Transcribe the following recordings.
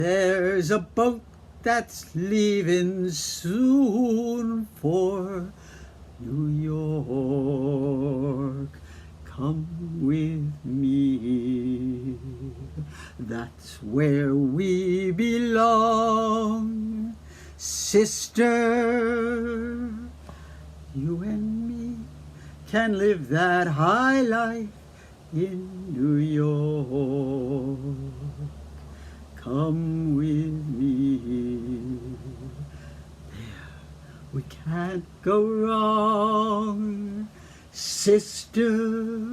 There's a boat that's leaving soon for New York. Come with me, that's where we belong. Sister, you and me can live that high life in New York. Come with me, there we can't go wrong. Sister,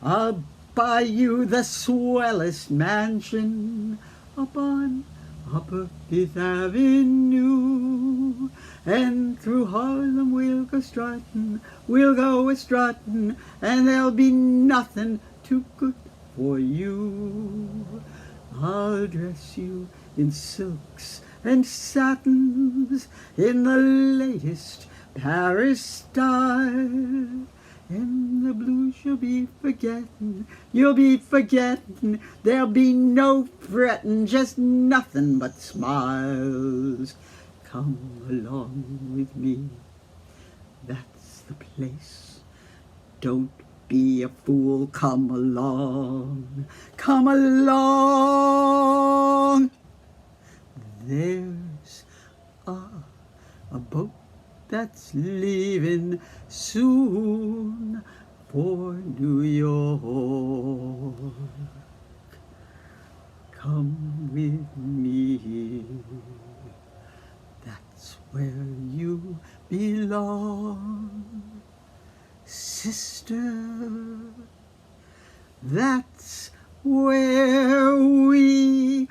I'll buy you the swellest mansion up on Upper Fifth Avenue, and through Harlem we'll go strutting, and there'll be nothing too good for you. I'll dress you in silks and satins, in the latest Paris style, and the blues you'll be forgetting, there'll be no fretting, just nothing but smiles. Come along with me, that's the place. Don't be a fool, come along, come along. There's a boat that's leaving soon for New York. Come with me, that's where you belong. Sister, that's where we